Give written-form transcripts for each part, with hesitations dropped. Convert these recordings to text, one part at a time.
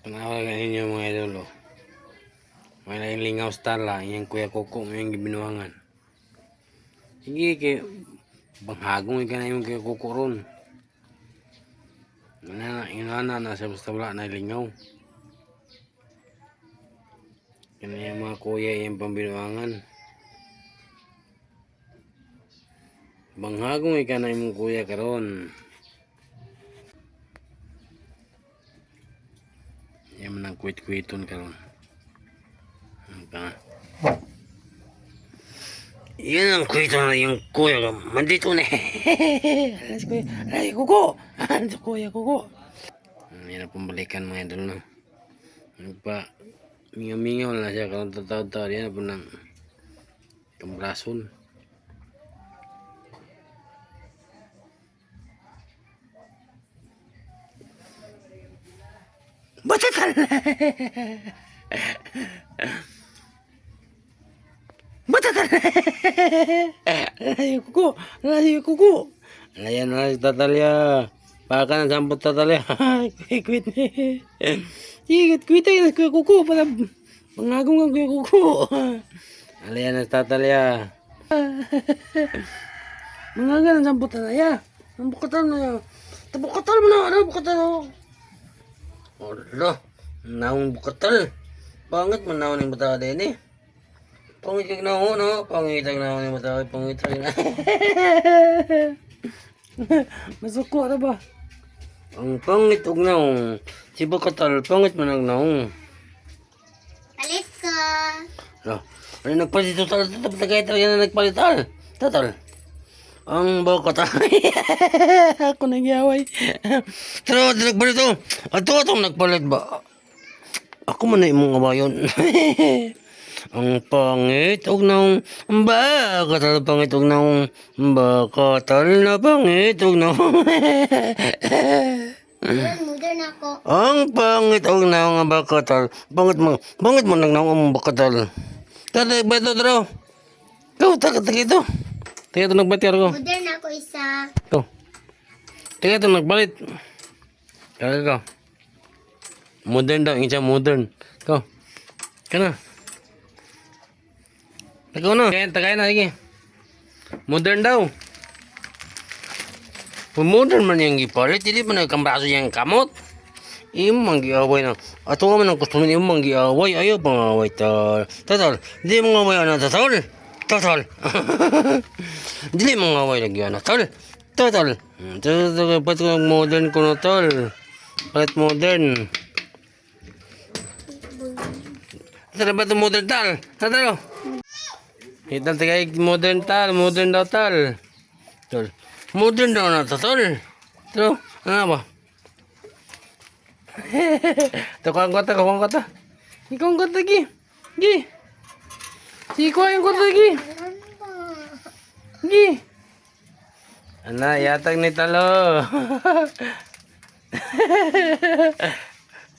Panawagan ninyo mga idolo. May laing lingaw star lang. Yung Kuya Koko mo yung gibinuangan. Sige kay banghagong ka na yung Kuya Koko ron. Inana na sa basta wala na lingaw. Kaya yung mga kuya yung pambinuangan. Banghagong ka na yung kuya karon. Yan man ang kwit-kwiton karon. Yan ang kwito na yung kuya ko. Mandito na. Alas kuya. Ay, kuko. Ano kuya, kuko. Yan ang pambalikan mga idol na. Nagpa, mingaw-mingaw na siya. Karoon tatawad-tawad. Yan po ng kambrason. Batatal! Batatal! Layo kuko! Layo kuko! Ayan na si Tatalya. Paka na sampot Tatalya. Quit ni. Sige, quit na si kuko. Para pangagong ang kuya kuko. Ayan na si Tatalya. Mangagal ang sampot Tatalya. Ang bukatal na. Bukatal mo na. Ano bukatal? Wala. Naong bukatal. Pangit man naon yung batawa din eh. Pangit kag naon no. Pangit kag naon yung batawa. Pangit kag naon. Masuko na ba? Ang pangit og naong. Si bukatal pangit man ang naong. Palit ko. Ano nagpalit total? Tagay yan na nagpalit tal. Total. Ang bukatal. Ako nagyaway. Pero nagpalit to. Ato atong nagpalit ba? Ako man na imong awayon. Ang pangit og naong bakatal pangit og naong bakatal na pangit og naong. Modern ako. Ang pangit og naong bakatal. Pangit mo nang naong bakatal. Kada beto dro. Go taga ito. Taga ito nagbatir ko. Modern ako isa. Go. Taga ito nagbalit. Taga ko. Modern daw, isa modern. Go. Kana. Tagaw na. Tagay na, sige. Modern daw. Kung modern man yung gipalit, hindi pa nagkambraso yung kamot. Imong giaway na. Ato man ang gusto mo imong giaway. Ayaw pang away. Total. Hindi mo away na. Total. Total. Hindi mo away lagi na. Total. Total. Total. Palit modern ko na tol. Palit modern. Tara ba ito modern tal? Tara. Ital tagay modern tal. Modern daw tal. Tol. Modern daw na to tol. Tara. Ano ba? Ito ko ang kota. Ikaw ang kota gi. Gi. Ikaw ang kota gi. Gi. Ana yatag ni talo.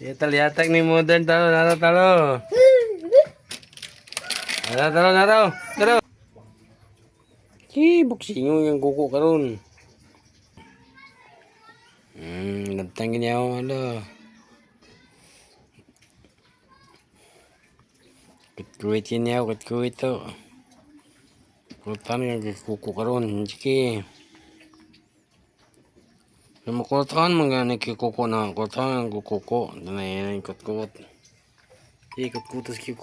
Yatag ni modern talo. Naro talo. Naro. Ki, buksing yung kuko karon. Nagtangin niya ako ala. Kuit-kuitin niya ako, kuit-kuit to. Kutan yung kuko karon. Sige. Makutan mga nakikuko na. Kutan yung kuko. Dana yan yung kutkut. Ikot-kutos kiko.